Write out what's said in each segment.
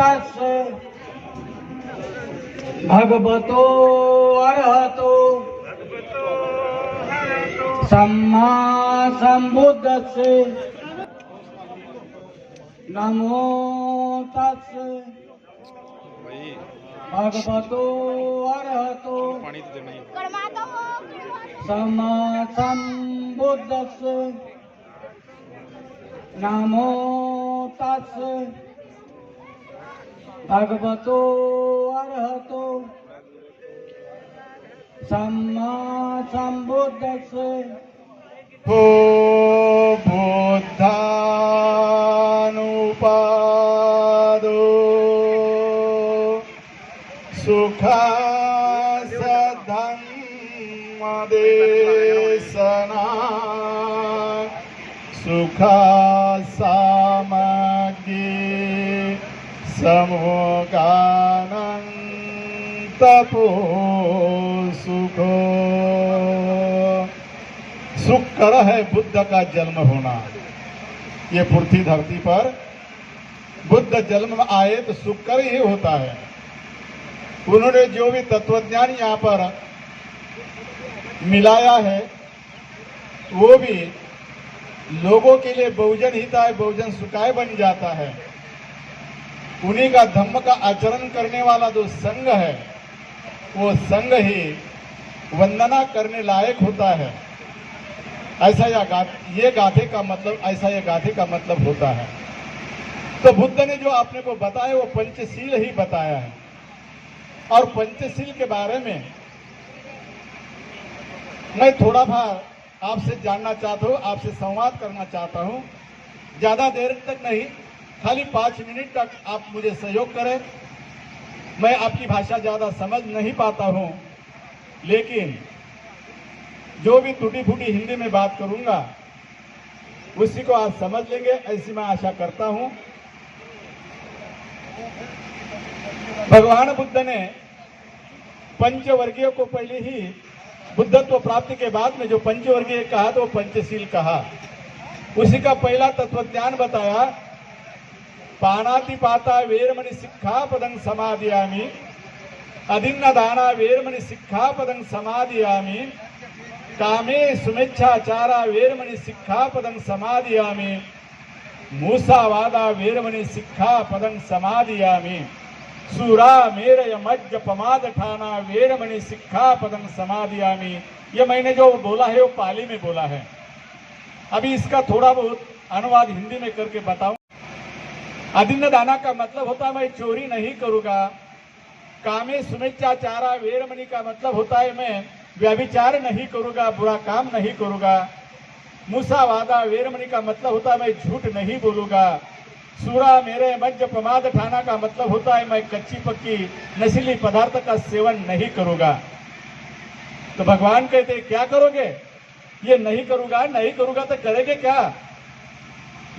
तस्य भगवतो अरहतो सम्मा संबुद्धस्य नमो तस्य भगवतो अरहतो सम्मा संबुद्धस्य नमो तस्य भगवतो अरहतो सम्मा संबुद्धस्य हो बुद्धानुपादो सुखासधम्मदेशना सुखासामग्गे समोगानन्तपो सुखो। सुखकर है बुद्ध का जन्म होना। ये पृथ्वी धरती पर बुद्ध जन्म आए तो सुखकर ही होता है। उन्होंने जो भी तत्वज्ञान यहाँ पर मिलाया है वो भी लोगों के लिए बहुजन हिताय बहुजन सुखाय बन जाता है। उन्हीं का धम्म का आचरण करने वाला जो संघ है वो संघ ही वंदना करने लायक होता है। ऐसा ये गाथे का मतलब होता है। तो बुद्ध ने जो आपने को बताया वो पंचशील ही बताया है। और पंचशील के बारे में मैं थोड़ा बहुत आपसे जानना चाहता हूँ, आपसे संवाद करना चाहता हूँ। ज्यादा देर तक नहीं, खाली 5 मिनट तक आप मुझे सहयोग करें। मैं आपकी भाषा ज्यादा समझ नहीं पाता हूँ, लेकिन जो भी टूटी फूटी हिंदी में बात करूंगा उसी को आप समझ लेंगे, ऐसी मैं आशा करता हूं। भगवान बुद्ध ने पंचवर्गीय को पहले ही बुद्धत्व प्राप्ति के बाद में जो पंचवर्गीय कहा तो पंचशील कहा। उसी का पहला तत्वज्ञान बताया। पानातिपाता वेरमणि सिक्खापदं समादियामि, अदिन्न दाना वेरमणि सिक्खापदं समादियामि, कामे सुमेच्छाचारा वेरमणि सिक्खापदं समादियामि, मूसावादा वेरमणि सिक्खापदं समादियामि, सूरा मेरय मज्ज पमाद ठाना वेरमणि सिक्खापदं समादियामि। ये मैंने जो बोला है वो पाली में बोला है। अभी इसका थोड़ा बहुत अनुवाद हिंदी में करके बताऊं। अदिन्न दाना का मतलब होता है मैं चोरी नहीं करूंगा। कामे सुमेच्छाचारा वेरमणि का मतलब होता है मैं व्यभिचार नहीं करूंगा, बुरा काम नहीं करूंगा। मूसावादा वेरमणि का मतलब होता है मैं झूठ नहीं बोलूंगा। सूरा मेरे मज्ज प्रमाद ठाना का मतलब होता है मैं कच्ची पक्की नशीली पदार्थ का सेवन नहीं करूंगा। तो भगवान कहते क्या करोगे? ये नहीं करूंगा तो करेंगे क्या?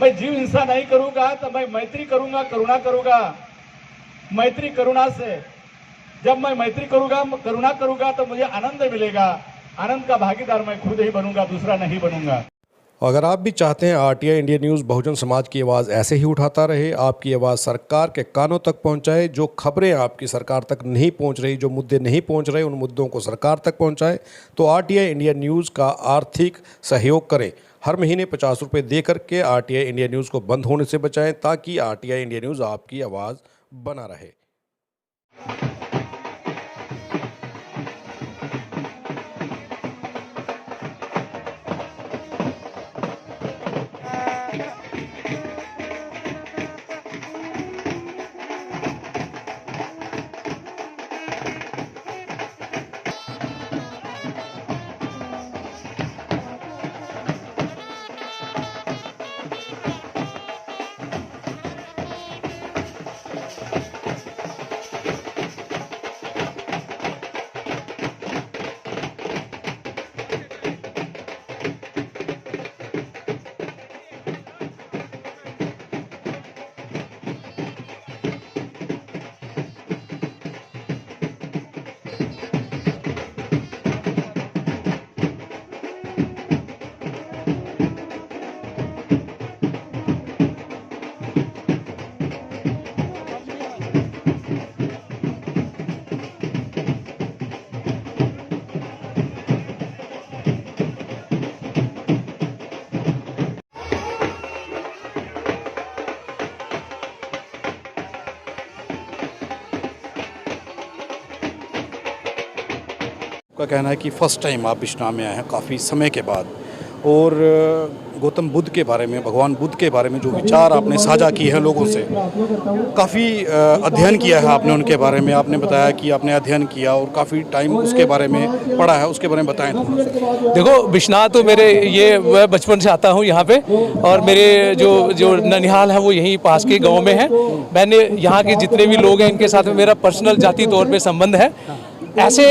मैं जीव हिंसा नहीं करूंगा तो मैं मैत्री करूंगा, करुणा करूंगा। मैत्री करुणा से जब मैं मैत्री करूंगा, करुणा करूंगा तो मुझे आनंद मिलेगा। आनंद का भागीदार मैं खुद ही बनूंगा, दूसरा नहीं बनूंगा। अगर आप भी चाहते हैं RTI India news Bahujan Samaj की आवाज़ ऐसे ही उठाता रहे, आपकी आवाज़ सरकार के कानों तक पहुंचाए, जो खबरें आपकी सरकार तक नहीं पहुंच रही, जो मुद्दे नहीं पहुंच रहे, उन मुद्दों को सरकार तक पहुंचाए, तो आरटीआई इंडिया न्यूज़ का आर्थिक सहयोग करें। हर महीने 50 रुपये दे करके आरटीआई इंडिया न्यूज़ को बंद होने से बचाएं, ताकि आरटीआई इंडिया न्यूज़ आपकी आवाज़ बना रहे। का कहना है कि फ़र्स्ट टाइम आप बिश्नाह में आए हैं काफ़ी समय के बाद, और गौतम बुद्ध के बारे में, भगवान बुद्ध के बारे में जो विचार आपने साझा किए हैं लोगों से, काफ़ी अध्ययन किया है आपने उनके बारे में। आपने बताया कि आपने अध्ययन किया और काफ़ी टाइम उसके बारे में पढ़ा है, उसके बारे में बताएं थोड़ा सा। देखो, बिश्नाह तो मेरे ये मैं बचपन से आता हूँ यहाँ पे, और मेरे जो ननिहाल है वो यहीं पास के गांव में है। मैंने यहाँ के जितने भी लोग हैं इनके साथ में मेरा पर्सनल जाती तौर पे संबंध है। ऐसे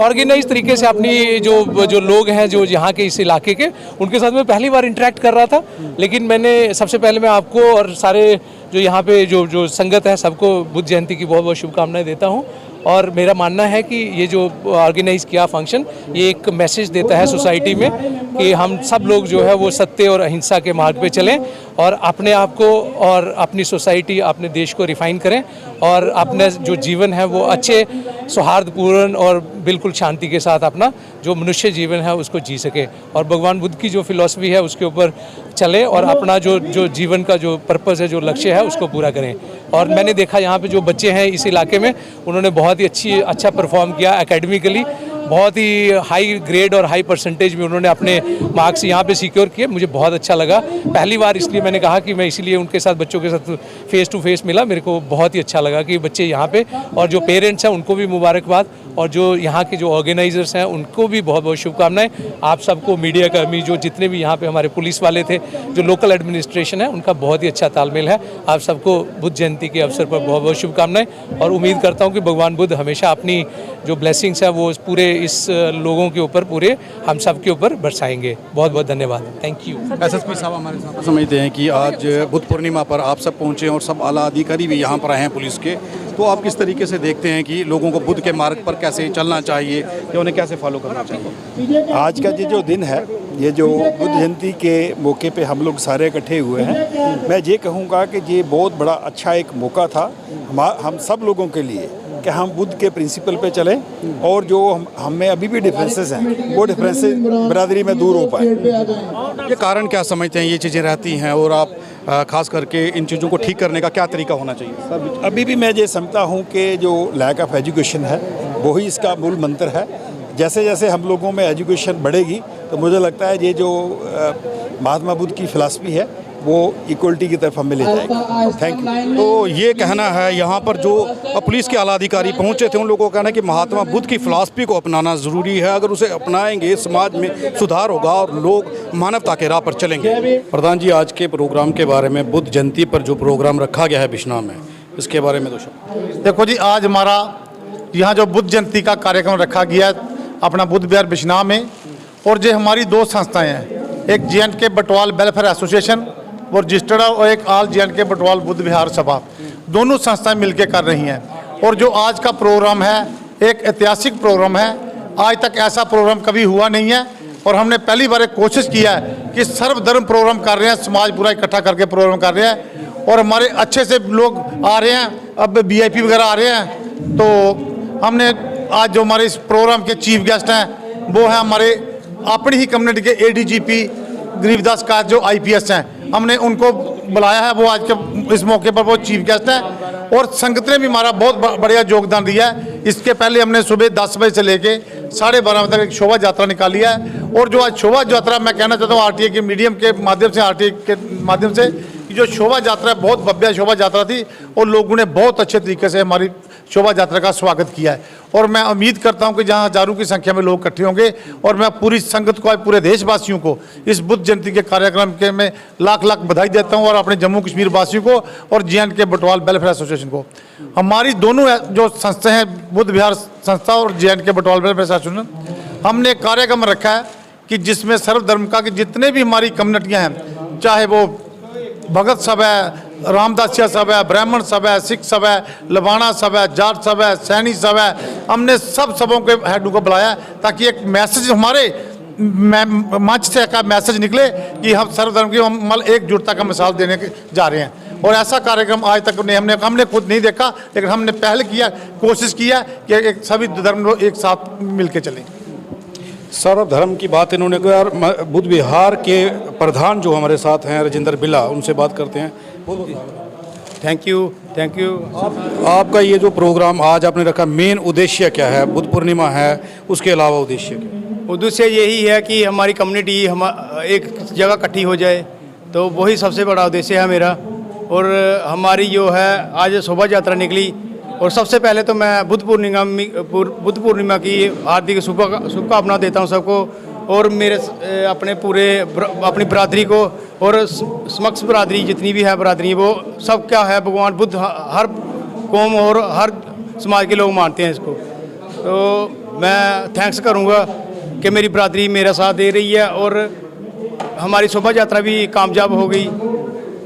ऑर्गेनाइज तरीके से अपनी जो लोग हैं जो यहाँ के इस इलाके के, उनके साथ मैं पहली बार इंटरेक्ट कर रहा था। लेकिन मैंने सबसे पहले मैं आपको और सारे जो यहाँ पे जो संगत है सबको बुद्ध जयंती की बहुत बहुत शुभकामनाएं देता हूँ। और मेरा मानना है कि ये जो ऑर्गेनाइज किया फंक्शन, ये एक मैसेज देता है सोसाइटी में कि हम सब लोग जो है वो सत्य और अहिंसा के मार्ग पे चलें और अपने आप को और अपनी सोसाइटी, अपने देश को रिफाइन करें और अपना जो जीवन है वो अच्छे, सौहार्दपूर्ण और बिल्कुल शांति के साथ अपना जो मनुष्य जीवन है उसको जी सके, और भगवान बुद्ध की जो फिलॉसफी है उसके ऊपर चले और अपना जो जीवन का जो पर्पस है, जो लक्ष्य है, उसको पूरा करें। और मैंने देखा यहाँ पे जो बच्चे हैं इस इलाके में, उन्होंने बहुत ही अच्छा परफॉर्म किया एकेडमिकली, बहुत ही हाई ग्रेड और हाई परसेंटेज में उन्होंने अपने मार्क्स यहाँ पे सिक्योर किए। मुझे बहुत अच्छा लगा, पहली बार इसलिए मैंने कहा कि मैं इसीलिए उनके साथ, बच्चों के साथ फेस टू फेस मिला। मेरे को बहुत ही अच्छा लगा कि बच्चे यहाँ पे, और जो पेरेंट्स हैं उनको भी मुबारकबाद, और जो यहाँ के जो ऑर्गेनाइजर्स हैं उनको भी बहुत बहुत शुभकामनाएं। आप सबको, मीडिया कर्मी, जो जितने भी यहाँ पे हमारे पुलिस वाले थे, जो लोकल एडमिनिस्ट्रेशन है, उनका बहुत ही अच्छा तालमेल है। आप सबको बुद्ध जयंती के अवसर पर बहुत बहुत शुभकामनाएं, और उम्मीद करता हूँ कि भगवान बुद्ध हमेशा अपनी जो ब्लेसिंग्स है वो पूरे इस लोगों के ऊपर, पूरे हम सब के ऊपर बरसाएंगे। बहुत बहुत धन्यवाद, थैंक यू। एसएसपी साहब हमारे साथ समझते हैं कि आज बुद्ध पूर्णिमा पर आप सब पहुँचे और सब आला अधिकारी भी यहाँ पर आए हैं पुलिस के, तो आप किस तरीके से देखते हैं कि लोगों को बुद्ध के मार्ग पर कैसे चलना चाहिए या उन्हें कैसे फॉलो करना चाहिए? आज का ये जो दिन है, ये जो बुद्ध जयंती के मौके पे हम लोग सारे इकट्ठे हुए हैं, मैं ये कहूँगा कि ये बहुत बड़ा अच्छा एक मौका था हम सब लोगों के लिए कि हम बुद्ध के प्रिंसिपल पे चलें और जो हम में अभी भी डिफरेंसेस हैं वो डिफरेंसेस बिरादरी में दूर हो पाए। ये कारण क्या समझते हैं ये चीज़ें रहती हैं, और आप खास करके इन चीज़ों को ठीक करने का क्या तरीका होना चाहिए? सर, अभी भी मैं ये समझता हूँ कि जो लैक ऑफ एजुकेशन है वो ही इसका मूल मंत्र है। जैसे जैसे हम लोगों में एजुकेशन बढ़ेगी तो मुझे लगता है ये जो महात्मा बुद्ध की फ़िलासफ़ी है वो इक्वलिटी की तरफ हमें ले जाएगी। Thank you. तो ये कहना है यहाँ पर जो पुलिस के आला अधिकारी पहुँचे थे, उन लोगों का कहना है कि महात्मा बुद्ध की फ़िलासफ़ी को अपनाना ज़रूरी है। अगर उसे अपनाएंगे समाज में सुधार होगा और लोग मानवता के राह पर चलेंगे। प्रधान जी, आज के प्रोग्राम के बारे में, बुद्ध जयंती पर जो प्रोग्राम रखा गया है बिश्नाह में, इसके बारे में तो देखो जी, आज हमारा यहाँ जो बुद्ध जयंती का कार्यक्रम रखा गया है अपना बुद्ध विहार बिश्नाह में, और जो हमारी दो संस्थाएं हैं, एक J&K बटवाल वेलफेयर एसोसिएशन और रजिस्टर्ड, और एक ऑल J&K बटवाल बुद्ध विहार सभा, दोनों संस्थाएं मिलकर कर रही हैं। और जो आज का प्रोग्राम है एक ऐतिहासिक प्रोग्राम है, आज तक ऐसा प्रोग्राम कभी हुआ नहीं है, और हमने पहली बार एक कोशिश किया है कि सर्वधर्म प्रोग्राम कर रहे हैं, समाज पूरा इकट्ठा करके प्रोग्राम कर रहे हैं, और हमारे अच्छे से लोग आ रहे हैं, अब VIP वगैरह आ रहे हैं। तो हमने आज जो हमारे इस प्रोग्राम के चीफ गेस्ट हैं वो हैं हमारे अपनी ही कम्युनिटी के ADGP गरीबदास का जो IPS हैं, हमने उनको बुलाया है, वो आज के इस मौके पर वो चीफ गेस्ट हैं। और संगत ने भी हमारा बहुत बढ़िया योगदान दिया है। इसके पहले हमने सुबह 10 बजे से लेके 12:30 बजे तक एक शोभा यात्रा निकाली है, और जो आज शोभा यात्रा मैं कहना चाहता हूँ RTA के मीडियम के माध्यम से, RTA के माध्यम से, जो शोभा यात्रा बहुत भव्य शोभा यात्रा थी और लोगों ने बहुत अच्छे तरीके से हमारी शोभा यात्रा का स्वागत किया है। और मैं उम्मीद करता हूं कि जहां हजारों की संख्या में लोग इकट्ठे होंगे, और मैं पूरी संगत को, पूरे देशवासियों को इस बुद्ध जयंती के कार्यक्रम के में लाख लाख बधाई देता हूं, और अपने जम्मू कश्मीर वासियों को और J&K बटवाल वेलफेयर एसोसिएशन को। हमारी दोनों जो संस्थाएं हैं, बुद्ध विहार संस्था और J&K बटवाल वेलफेयर एसोसिएशन, हमने एक कार्यक्रम रखा है कि जिसमें सर्वधर्म का, कि जितने भी हमारी कम्युनिटियाँ हैं, चाहे वो भगत सब है, रामदासिया सब है, ब्राह्मण सब है, सिख सब है, लबाना सब है, जाट सब है, सैनी सब है, हमने सब सबों के हेडों को बुलाया ताकि एक मैसेज हमारे मंच से का मैसेज निकले कि हम सर्वधर्म की हम एकजुटता का मिसाल देने जा रहे हैं। और ऐसा कार्यक्रम आज तक हमने खुद नहीं देखा, लेकिन हमने पहले किया, कोशिश किया कि एक सभी धर्म लोग एक साथ मिलकर चलें। सर्वधर्म की बात इन्होंने कहा। यार, बुद्ध विहार के प्रधान जो हमारे साथ हैं राजेंद्र बिला, उनसे बात करते हैं। थैंक यू आपका ये जो प्रोग्राम आज आपने रखा, मेन उद्देश्य क्या है? बुद्ध पूर्णिमा है, उसके अलावा उद्देश्य क्या है? उद्देश्य यही है कि हमारी कम्युनिटी हम एक जगह इकट्ठी हो जाए, तो वही सबसे बड़ा उद्देश्य है मेरा। और हमारी जो है आज शोभा यात्रा निकली, और सबसे पहले तो मैं बुद्ध पूर्णिमा की हार्दिक शुभकामना देता हूँ सबको, और मेरे अपनी बरादरी को, और समक्ष बरादरी जितनी भी है बरादरी, वो सब क्या है भगवान बुद्ध हर कौम और हर समाज के लोग मानते हैं इसको। तो मैं थैंक्स करूँगा कि मेरी बरादरी मेरा साथ दे रही है, और हमारी शोभा यात्रा भी कामयाब हो गई,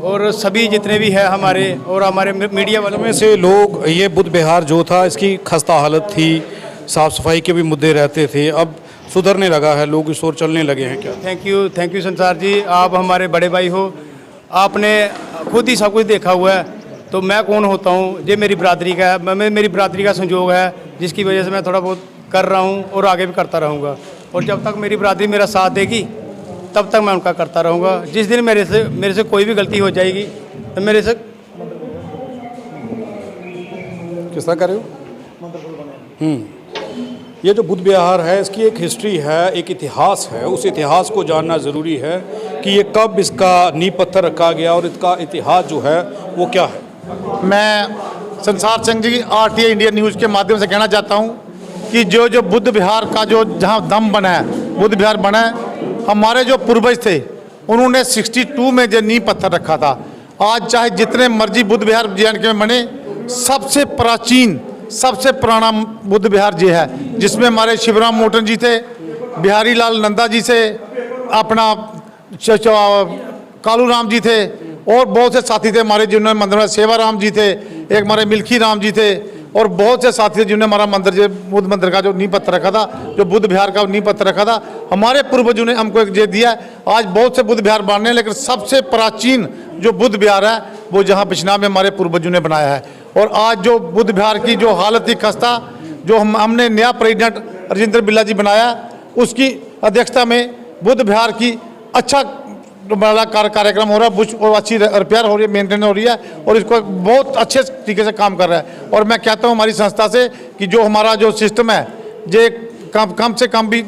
और सभी जितने भी है हमारे और हमारे मीडिया वालों में से लोग, ये बुद्ध विहार जो था इसकी खस्ता हालत थी, साफ़ सफाई के भी मुद्दे रहते थे, अब सुधरने लगा है, लोग इस ओर चलने लगे हैं क्या? थैंक यू संसार जी, आप हमारे बड़े भाई हो, आपने खुद ही सब कुछ देखा हुआ है, तो मैं कौन होता हूँ? ये मेरी बरादरी का है, मेरी बरादरी का संयोग है, जिसकी वजह से मैं थोड़ा बहुत कर रहा हूँ और आगे भी करता रहूँगा। और जब तक मेरी बरादरी मेरा साथ देगी तब तक मैं उनका करता रहूँगा। जिस दिन मेरे से कोई भी गलती हो जाएगी तो मेरे से किस तरह कर रहे हो? ये जो बुद्ध विहार है, इसकी एक हिस्ट्री है, एक इतिहास है, उस इतिहास को जानना ज़रूरी है कि ये कब इसका नींव पत्थर रखा गया और इसका इतिहास जो है वो क्या है। मैं संसार Singh ji RTI India news के माध्यम से कहना चाहता हूँ कि जो बुद्ध विहार का जो जहाँ दम बना है, बुद्ध विहार बना है, हमारे जो पूर्वज थे उन्होंने 62 में जो नींव पत्थर रखा था। आज चाहे जितने मर्जी बुद्ध विहार JNK में बने, सबसे प्राचीन सबसे पुराना बुद्ध विहार ये है, जिसमें हमारे शिवराम मोटन जी थे, बिहारी लाल नंदा जी से, अपना कालू राम जी थे, और बहुत से साथी थे हमारे जिन्होंने मंदिर में, सेवा राम जी थे, एक हमारे मिल्खी राम जी थे, और बहुत से साथी थे जिन्होंने हमारा मंदिर बुद्ध मंदिर का जो नींव पत्थर रखा था, जो बुद्ध विहार का नींव पत्थर रखा था। हमारे पूर्वजों ने हमको एक ये दिया। आज बहुत से बुद्ध विहार बने हैं, लेकिन सबसे प्राचीन जो बुद्ध विहार है वो जहाँ बिश्नाह में हमारे पूर्वजों ने बनाया है। और आज जो बुद्ध विहार की जो हालत थी खस्ता, जो हमने नया प्रेसिडेंट राजेंद्र बिरला जी बनाया, उसकी अध्यक्षता में बुद्ध विहार की अच्छा बड़ा कार्यक्रम हो रहा है, और अच्छी रिपेयर हो रही है, मेंटेन हो रही है, और इसको बहुत अच्छे तरीके से काम कर रहा है। और मैं कहता हूँ हमारी संस्था से कि जो हमारा जो सिस्टम है, जे कम से कम भी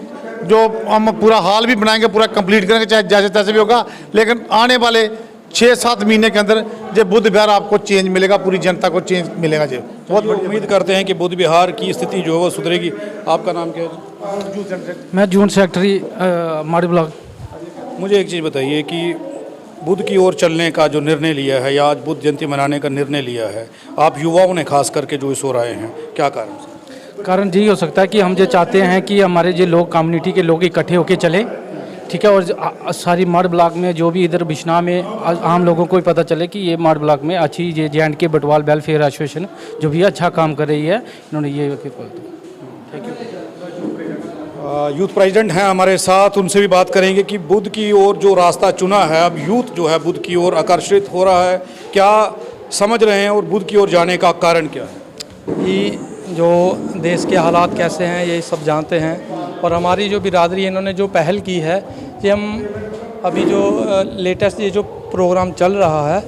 जो हम पूरा हाल भी बनाएंगे, पूरा कंप्लीट करेंगे, चाहे जैसे तैसे भी होगा, लेकिन आने वाले 6-7 महीने के अंदर जो बुद्ध विहार आपको चेंज मिलेगा, पूरी जनता को चेंज मिलेगा। जी बहुत उम्मीद करते हैं कि बुद्ध विहार की स्थिति जो है वो सुधरेगी। आपका नाम क्या है? मैं जून सेक्रेटरी माड़ी ब्लॉक। मुझे एक चीज़ बताइए कि बुद्ध की ओर चलने का जो निर्णय लिया है, या आज बुद्ध जयंती मनाने का निर्णय लिया है, आप युवाओं ने खास करके जो इस ओर आए हैं, क्या कारण? कारण यही हो सकता है कि हम जो चाहते हैं कि हमारे जो लोग कम्युनिटी के लोग इकट्ठे होकर चलें, ठीक है, और सारी माड़ ब्लॉक में जो भी इधर बिश्नाह में आम लोगों को भी पता चले कि ये माड़ ब्लॉक में अच्छी ये JNK बटवाल वेलफेयर एसोसिएशन जो भी अच्छा काम कर रही है, इन्होंने ये थैंक यू। यूथ प्रेसिडेंट हैं हमारे साथ, उनसे भी बात करेंगे कि बुद्ध की ओर जो रास्ता चुना है, अब यूथ जो है बुद्ध की ओर आकर्षित हो रहा है, क्या समझ रहे हैं और बुद्ध की ओर जाने का कारण क्या है? ये जो देश के हालात कैसे हैं ये सब जानते हैं, और हमारी जो बिरादरी इन्होंने जो पहल की है, ये हम अभी जो लेटेस्ट ये जो प्रोग्राम चल रहा है,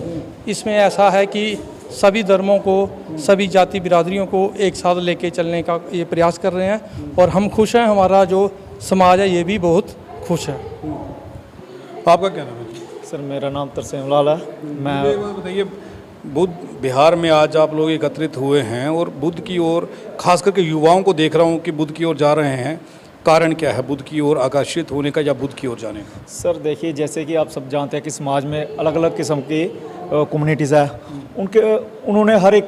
इसमें ऐसा है कि सभी धर्मों को, सभी जाति बिरादरियों को एक साथ लेके चलने का ये प्रयास कर रहे हैं, और हम खुश हैं, हमारा जो समाज है ये भी बहुत खुश है। आपका क्या नाम है? सर मेरा नाम तरसेम लाल है। मैं बताइए, बुद्ध विहार में आज आप लोग एकत्रित हुए हैं और बुद्ध की ओर, खास करके युवाओं को देख रहा हूँ कि बुद्ध की ओर जा रहे हैं, कारण क्या है बुद्ध की ओर आकर्षित होने का या बुद्ध की ओर जाने का? सर देखिए, जैसे कि आप सब जानते हैं कि समाज में अलग अलग किस्म की कम्युनिटीज़ है, उन्होंने हर एक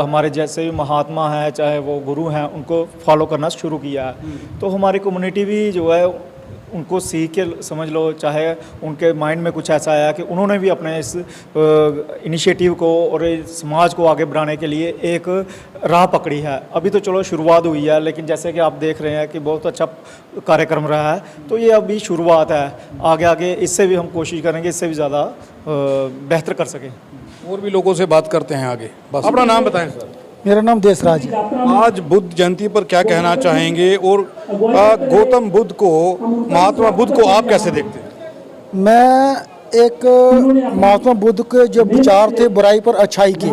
हमारे जैसे भी महात्मा हैं, चाहे वो गुरु हैं, उनको फॉलो करना शुरू किया है। तो हमारी कम्युनिटी भी जो है उनको सीख के समझ लो, चाहे उनके माइंड में कुछ ऐसा आया कि उन्होंने भी अपने इस इनिशिएटिव को और इस समाज को आगे बढ़ाने के लिए एक राह पकड़ी है। अभी तो चलो शुरुआत हुई है, लेकिन जैसे कि आप देख रहे हैं कि बहुत अच्छा कार्यक्रम रहा है, तो ये अभी शुरुआत है। आगे आगे इससे भी हम कोशिश करेंगे, इससे भी ज़्यादा बेहतर कर सकें। और भी लोगों से बात करते हैं आगे। बस अपना नाम बताएं सर। मेरा नाम देसराज है। आज बुद्ध जयंती पर क्या कहना चाहेंगे, और गौतम बुद्ध को, महात्मा बुद्ध को आप कैसे देखते हैं? मैं एक महात्मा बुद्ध के जो विचार थे बुराई पर अच्छाई की,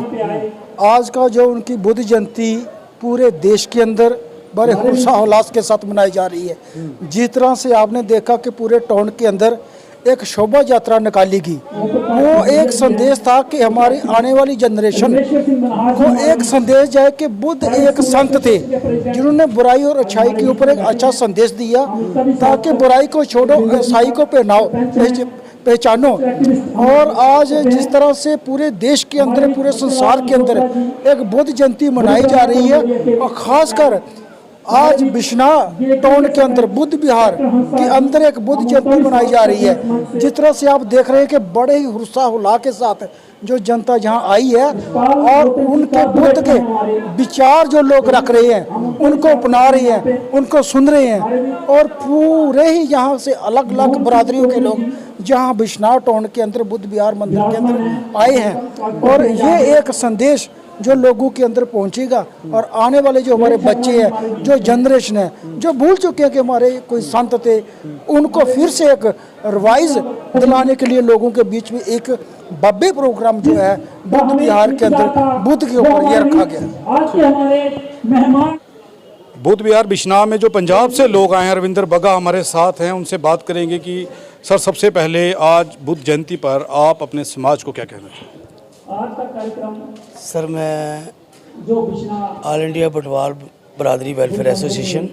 आज का जो उनकी बुद्ध जयंती पूरे देश के अंदर बड़े हर्षोल्लास के साथ मनाई जा रही है। जिस तरह से आपने देखा कि पूरे टाउन के अंदर एक शोभा यात्रा निकाली गई, वो एक संदेश था कि हमारी आने वाली जनरेशन को एक संदेश जाए कि बुद्ध एक संत थे जिन्होंने बुराई और अच्छाई के ऊपर एक अच्छा संदेश दिया, ताकि बुराई को छोड़ो, अच्छाई को पहचानो। और आज जिस तरह से पूरे देश के अंदर, पूरे संसार के अंदर एक बुद्ध जयंती मनाई जा रही है, और ख़ासकर आज बिश्नाह टाउन के अंदर बुद्ध विहार के अंदर एक बुद्ध जयंती मनाई जा रही है। जिस तरह से आप देख रहे हैं कि बड़े ही उत्साह के साथ जो जनता यहाँ आई है और उनके बुद्ध के विचार जो लोग रख रहे हैं उनको अपना रहे हैं, उनको सुन रहे हैं, और पूरे ही यहाँ से अलग अलग बरादरियों के लोग जहाँ बिश्नाह टाउन के अंदर बुद्ध विहार मंदिर के अंदर आए हैं। और ये एक संदेश जो लोगों के अंदर पहुंचेगा, और आने वाले जो हमारे बच्चे हैं, जो जनरेशन है, जो भूल चुके हैं कि हमारे कोई संत थे, उनको फिर से एक रिवाइज दिलाने के लिए लोगों के बीच में एक भव्य प्रोग्राम जो है बुद्ध विहार के अंदर बुद्ध के ऊपर ये रखा गया। बुद्ध विहार बिश्नाह में जो पंजाब से लोग आए हैं, रविंद्र बग्गा हमारे साथ हैं, उनसे बात करेंगे कि सर सबसे पहले आज बुद्ध जयंती पर आप अपने समाज को क्या कहना चाहते हैं? सर मैं ऑल इंडिया बटवाल बरादरी welfare association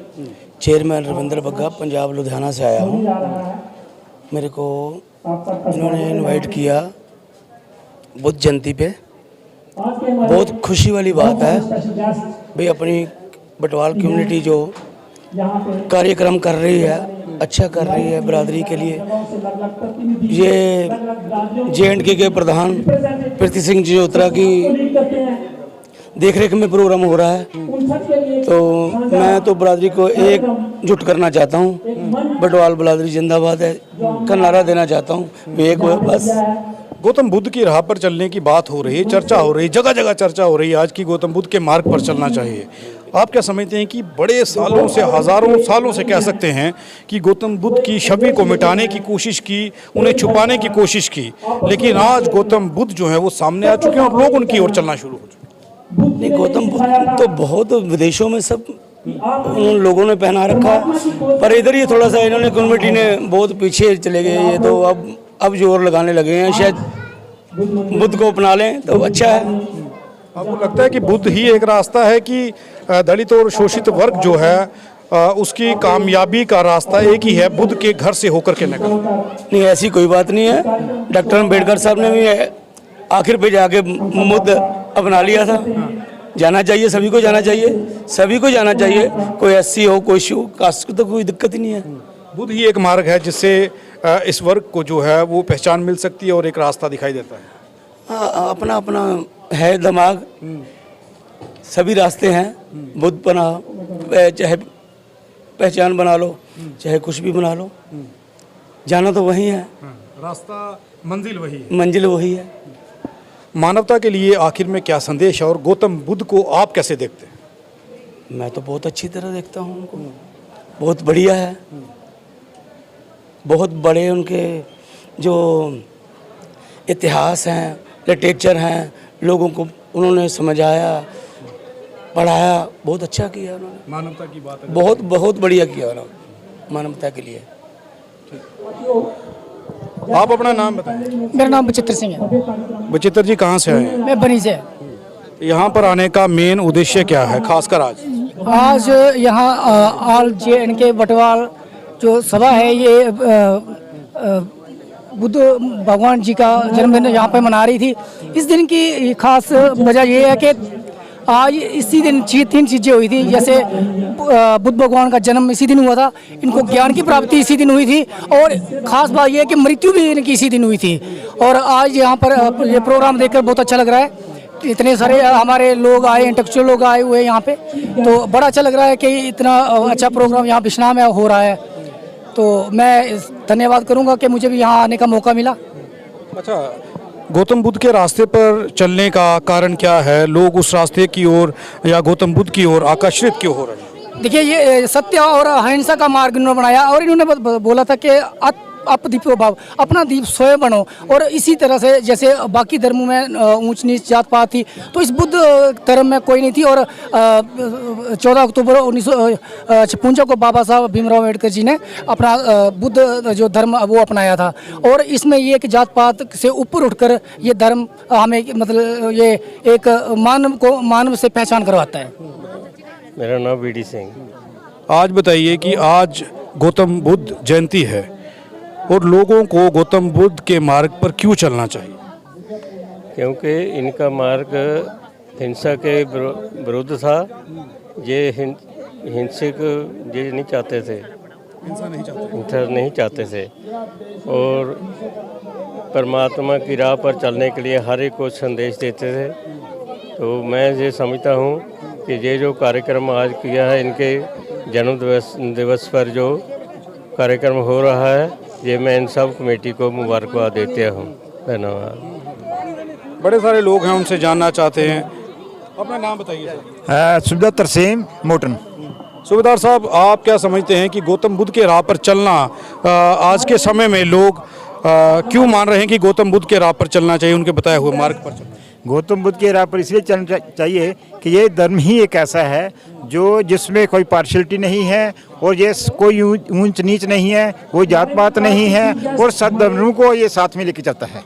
chairman Ravindra Bagga Punjab Ludhiana से आया हूँ। मेरे को इन्होंने इनवाइट किया बुद्ध जयंती पे, बहुत खुशी वाली बात है भाई, अपनी बटवाल कम्युनिटी जो कार्यक्रम कर रही है, अच्छा कर रही है बरादरी के लिए। ये JNK के प्रधान प्रीति सिंह जयोत्रा की देखरेख में प्रोग्राम हो रहा है, तो मैं तो बरादरी को एकजुट करना चाहता हूँ। बटवाल बरादरी जिंदाबाद है का नारा देना चाहता हूँ। एक बस गौतम बुद्ध की राह पर चलने की बात हो रही है, चर्चा हो रही है, जगह जगह चर्चा हो रही है आज की गौतम बुद्ध के मार्ग पर चलना चाहिए। आप क्या समझते हैं कि बड़े सालों से, हज़ारों सालों से कह सकते हैं कि गौतम बुद्ध की छवि को मिटाने की कोशिश की, उन्हें छुपाने की कोशिश की, लेकिन आज गौतम बुद्ध जो है वो सामने आ चुके हैं और लोग उनकी ओर चलना शुरू हो चुके हैं? नहीं, गौतम बुद्ध तो बहुत विदेशों में सब उन लोगों ने पहना रखा, पर इधर ही थोड़ा सा इन्होंने कम्युनिटी ने बहुत पीछे चले गए। ये तो अब जोर लगाने लगे हैं, शायद बुद्ध को अपना लें तो अच्छा है। आपको लगता है कि बुद्ध ही एक रास्ता है कि दलित और शोषित वर्ग जो है उसकी कामयाबी का रास्ता एक ही है, बुद्ध के घर से होकर के निकल? नहीं, ऐसी कोई बात नहीं है। डॉक्टर अम्बेडकर साहब ने भी आखिर पे जाके बुद्ध अपना लिया था। जाना चाहिए, सभी को जाना चाहिए, सभी को जाना चाहिए, कोई SC हो, कोई SC हो, कास्ट को तो कोई दिक्कत ही नहीं है। बुद्ध ही एक मार्ग है जिससे इस वर्ग को जो है वो पहचान मिल सकती है और एक रास्ता दिखाई देता है। हाँ, अपना अपना है दिमाग, सभी रास्ते हैं। बुद्ध बना, चाहे पहचान बना लो, चाहे कुछ भी बना लो, जाना तो वही है, रास्ता मंजिल वही है, मंजिल वही है। मानवता के लिए आखिर में क्या संदेश है और गौतम बुद्ध को आप कैसे देखते हैं? मैं तो बहुत अच्छी तरह देखता हूँ उनको, बहुत बढ़िया है, बहुत बड़े उनके जो इतिहास हैं, लिटरेचर हैं, लोगों को उन्होंने समझाया, पढ़ाया, बहुत अच्छा किया उन्होंने। मानवता की बात है, बहुत बहुत बढ़िया किया उन्होंने मानवता के लिए। आप अपना नाम बताएं। मेरा नाम बचित्र सिंह है। बचित्र जी कहाँ से आए हैं? मैं बनी से। यहाँ पर आने का मेन उद्देश्य क्या है, खासकर आज यहाँ ऑल JNK बटवाल जो सभा है, ये बुद्ध भगवान जी का जन्मदिन यहाँ पे मना रही थी। इस दिन की खास वजह ये है कि आज इसी दिन 3 चीज़ें हुई थी। जैसे बुद्ध भगवान का जन्म इसी दिन हुआ था, इनको ज्ञान की प्राप्ति इसी दिन हुई थी, और ख़ास बात यह है कि मृत्यु भी इनकी इसी दिन हुई थी। और आज यहाँ पर ये प्रोग्राम देखकर बहुत अच्छा लग रहा है। इतने सारे हमारे लोग आए, इंटेलेक्चुअल लोग आए हुए हैं यहाँ पे, तो बड़ा अच्छा लग रहा है कि इतना अच्छा प्रोग्राम यहाँ बिश्नाह में हो रहा है। तो मैं धन्यवाद करूँगा कि मुझे भी यहाँ आने का मौका मिला। अच्छा, गौतम बुद्ध के रास्ते पर चलने का कारण क्या है? लोग उस रास्ते की ओर या गौतम बुद्ध की ओर आकर्षित क्यों हो रहे हैं? देखिए, ये सत्य और अहिंसा का मार्ग इन्होंने बनाया, और इन्होंने बोला था कि अपदीपो भाव, अपना दीप स्वयं बनो। और इसी तरह से जैसे बाकी धर्मों में ऊंच नीच जात पात थी, तो इस बुद्ध धर्म में कोई नहीं थी। और 14 अक्टूबर 1956 को बाबा साहब भीमराव अम्बेडकर जी ने अपना बुद्ध जो धर्म वो अपनाया था। और इसमें ये कि जात पात से ऊपर उठकर ये धर्म हमें मतलब ये एक मानव से पहचान करवाता है। मेरा नाम बीडी सिंह। आज बताइए कि आज गौतम बुद्ध जयंती है और लोगों को गौतम बुद्ध के मार्ग पर क्यों चलना चाहिए? क्योंकि इनका मार्ग हिंसा के विरुद्ध था। ये हिंसक ये नहीं चाहते थे, हिंसा नहीं चाहते थे और परमात्मा की राह पर चलने के लिए हर एक को संदेश देते थे। तो मैं ये समझता हूँ कि ये जो कार्यक्रम आज किया है, इनके जन्म दिवस पर जो कार्यक्रम हो रहा है, ये मैं इन सब कमेटी को मुबारकबाद देता हूँ। धन्यवाद। बड़े सारे लोग हैं, उनसे जानना चाहते हैं। अपना नाम बताइए सर। सुबेदार तरसेम मोटन। सूबेदार साहब, आप क्या समझते हैं कि गौतम बुद्ध के राह पर चलना आज के समय में लोग क्यों मान रहे हैं कि गौतम बुद्ध के राह पर चलना चाहिए, उनके बताए हुए मार्ग पर चलना? गौतम बुद्ध के राह पर इसलिए चलना चाहिए कि ये धर्म ही एक ऐसा है जो जिसमें कोई पार्शलिटी नहीं है और ये कोई ऊंच नीच नहीं है, कोई जात पात नहीं है और सब धर्मों को ये साथ में लेके चलता है,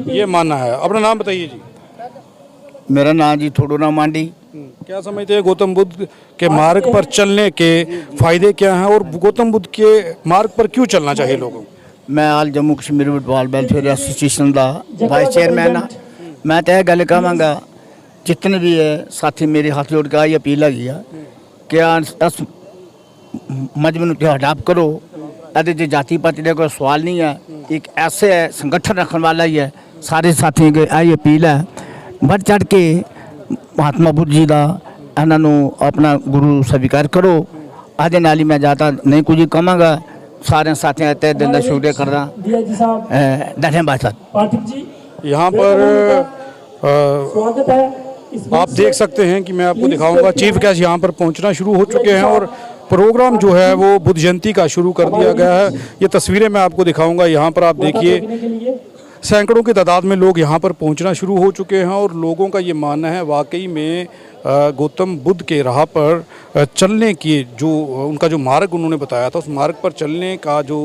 ये मानना है। अपना नाम बताइए जी। मेरा नाम जी थोड़ो मांडी। क्या समझते हैं गौतम बुद्ध के मार्ग पर चलने के फायदे क्या हैं और गौतम बुद्ध के मार्ग पर क्यों चलना चाहिए लोगों को? मैं all Jammu Kashmir football welfare association का वाइस चेयरमैन हाँ। मैं तो यह गल कहांगा, जितने भी है साथी मेरे हाथ जोड़ के अपील है कि इस मजमू को अडॉप्ट करो। अरे जाति पाति का कोई सवाल नहीं है, एक ऐसे संगठन रखने वाला ही है। सारे साथियों की यही अपील है, बढ़ चढ़ के महात्मा बुद्ध जी का इन्हों अपना गुरु स्वीकार करो। आज नाली मैं ज़्यादा नहीं कुछ कहांगा, सारे साथियों तय दिन का शुक्रिया करना। धन्यवाद सर। यहाँ पर आप देख सकते हैं कि मैं आपको दिखाऊंगा, चीफ गेस्ट यहाँ पर पहुँचना शुरू हो चुके हैं और प्रोग्राम जो है वो बुद्ध जयंती का शुरू कर दिया गया है। ये तस्वीरें मैं आपको दिखाऊंगा। यहाँ पर आप देखिए सैकड़ों की तादाद में लोग यहाँ पर पहुँचना शुरू हो चुके हैं और लोगों का ये मानना है वाकई में गौतम बुद्ध के राह पर चलने की जो उनका जो मार्ग उन्होंने बताया था, उस मार्ग पर चलने का जो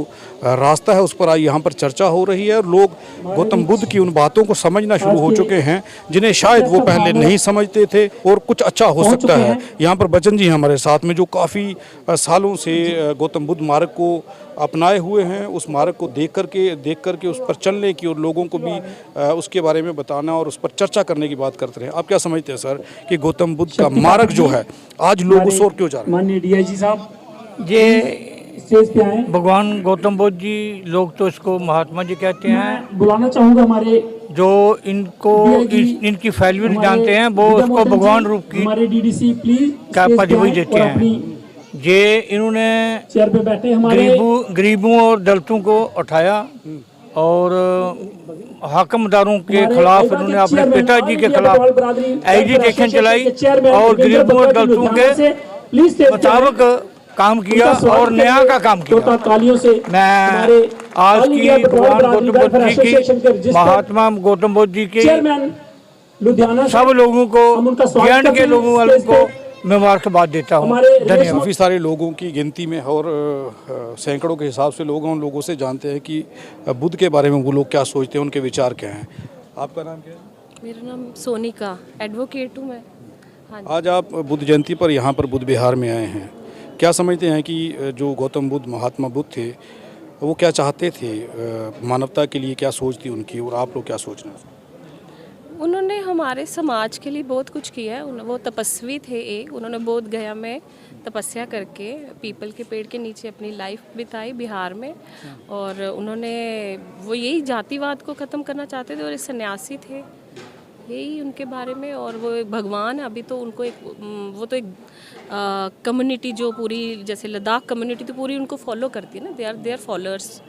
रास्ता है उस पर यहाँ पर चर्चा हो रही है और लोग गौतम बुद्ध की उन बातों को समझना शुरू हो चुके हैं जिन्हें शायद वो पहले नहीं समझते थे और कुछ अच्छा हो सकता है। यहाँ पर बच्चन जी हमारे साथ में जो काफ़ी सालों से गौतम बुद्ध मार्ग को अपनाए हुए हैं, उस मार्ग को देख करके उस पर चलने की और लोगों को भी उसके बारे में बताना और उस पर चर्चा करने की बात करते हैं। आप क्या समझते हैं सर कि गौतम बुद्ध का मार्ग जो है आज लोग उस ओर क्यों जा रहे हैं? माननीय डीआईजी साहब, ये भगवान गौतम बुद्ध जी, लोग तो इसको महात्मा जी कहते हैं, बुलाना चाहूँगा हमारे जो इनको इनकी फैल्यूर जानते हैं वो उसको भगवान रूप की हमारे डीडीसी प्लीज का परिचय देते हैं। ये इन्होंने चेयर पे बैठे हमारे गरीबों और दलितों को उठाया और हाकमदारों के खिलाफ इन्होंने अपने पिताजी के खिलाफ एजिटेशन चलाई और गरीबों और दलितों के मुताबिक काम किया और न्याय का काम किया। मैं आज की भगवान गौतम बुद्ध जी की, महात्मा गौतम बुद्ध जी की सब लोगों को, ज्ञान के लोगों वालों को मैं मुबारकबाद देता हूँ। धन्यवाद। काफ़ी सारे लोगों की गिनती में और सैकड़ों के हिसाब से लोग उन लोगों से जानते हैं कि बुद्ध के बारे में वो लोग क्या सोचते हैं, उनके विचार क्या हैं। आपका नाम क्या है? मेरा नाम सोनिका, एडवोकेट हूँ मैं। हाँ, आज आप बुद्ध जयंती पर यहाँ पर बुद्ध विहार में आए हैं, क्या समझते हैं कि जो गौतम बुद्ध महात्मा बुद्ध थे वो क्या चाहते थे, मानवता के लिए क्या सोच थी उनकी और आप लोग क्या सोच रहे हैं? उन्होंने हमारे समाज के लिए बहुत कुछ किया है। वो तपस्वी थे एक, उन्होंने बोध गया में तपस्या करके पीपल के पेड़ के नीचे अपनी लाइफ बिताई बिहार में और उन्होंने वो यही जातिवाद को ख़त्म करना चाहते थे और एक सन्यासी थे, यही उनके बारे में। और वो एक भगवान है, अभी तो उनको वो तो एक कम्युनिटी जो पूरी जैसे लद्दाख कम्युनिटी तो पूरी उनको फॉलो करती है ना, दे आर फॉलोअर्स।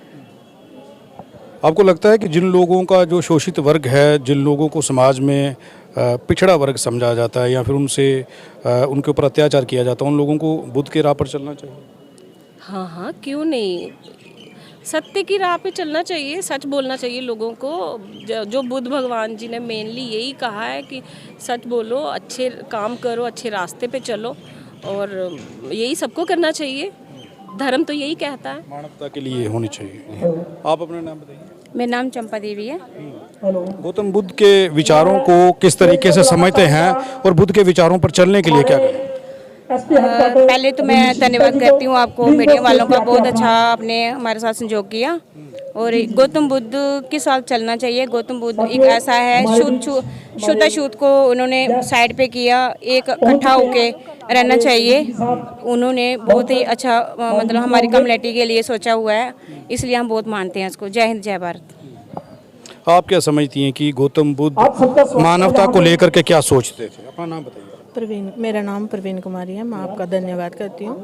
आपको लगता है कि जिन लोगों का जो शोषित वर्ग है, जिन लोगों को समाज में पिछड़ा वर्ग समझा जाता है या फिर उनके ऊपर अत्याचार किया जाता है, उन लोगों को बुद्ध के राह पर चलना चाहिए? हाँ हाँ, क्यों नहीं। सत्य की राह पे चलना चाहिए, सच बोलना चाहिए लोगों को। जो बुद्ध भगवान जी ने मेनली यही कहा है कि सच बोलो, अच्छे काम करो, अच्छे रास्ते पे चलो, और यही सबको करना चाहिए। धर्म तो यही कहता है, मानवता के लिए होनी चाहिए। आप अपना नाम बताइए। मेरा नाम चंपा देवी है। गौतम बुद्ध के विचारों को किस तरीके से समझते हैं और बुद्ध के विचारों पर चलने के लिए क्या करें? पहले तो मैं धन्यवाद करती हूँ आपको, मीडिया वालों का। बहुत अच्छा आपने हमारे साथ संयोग किया। और गौतम बुद्ध के साथ चलना चाहिए। गौतम बुद्ध एक ऐसा है, शुद्ध को उन्होंने साइड पे किया, एक इकट्ठा होके रहना चाहिए। उन्होंने बहुत ही अच्छा मतलब हमारी कम्युनिटी के लिए सोचा हुआ है, इसलिए हम बहुत मानते हैं उसको। जय हिंद, जय भारत। आप क्या समझती हैं कि गौतम बुद्ध मानवता को लेकर के क्या सोचते थे? अपना नाम बताइए। प्रवीण, मेरा नाम प्रवीण कुमारी है। मैं आपका धन्यवाद करती हूँ।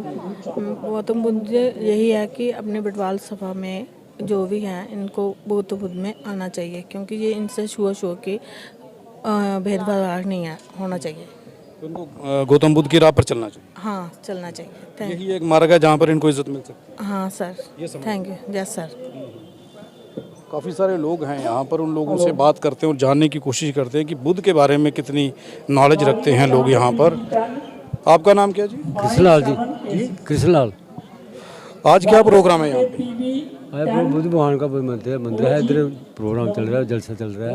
गौतम बुद्ध यही है कि अपने बटवाल सभा में जो भी हैं इनको गौतम बुद्ध में आना चाहिए, क्योंकि ये इनसे छुआ के भेदभाव नहीं है, होना चाहिए। उनको गौतम बुद्ध की राह पर चलना चाहिए। हाँ, चलना चाहिए। यही एक मार्ग है जहाँ पर इनको इज्जत मिल सकती है। हाँ sir, thank you. Yes sir. काफ़ी सारे लोग हैं यहाँ पर, उन लोगों से बात करते हैं और जानने की कोशिश करते हैं कि बुद्ध के बारे में कितनी नॉलेज रखते हैं लोग यहाँ पर। आपका नाम क्या जी? कृष्णलाल जी। कृष्णलाल। आज क्या प्रोग्राम है यहाँ पे? बुद्ध भगवान का मंदिर है, इधर प्रोग्राम चल रहा है, जलसा चल रहा है।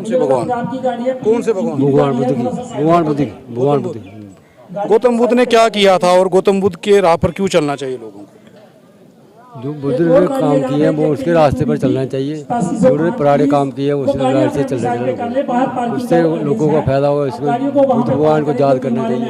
कौन से भगवान? भगवान बुद्ध की। भगवान बुद्ध की। गौतम बुद्ध ने क्या किया था और गौतम बुद्ध के राह पर क्यों चलना चाहिए लोगों को? जो बुद्ध ने काम किए हैं वो उसके रास्ते पर चलना चाहिए। जो उन्होंने पुराने काम किए हैं उस रास्ते से चलना चाहिए, उससे लोगों को फायदा होगा। इसमें बुद्ध भगवान को याद करना चाहिए।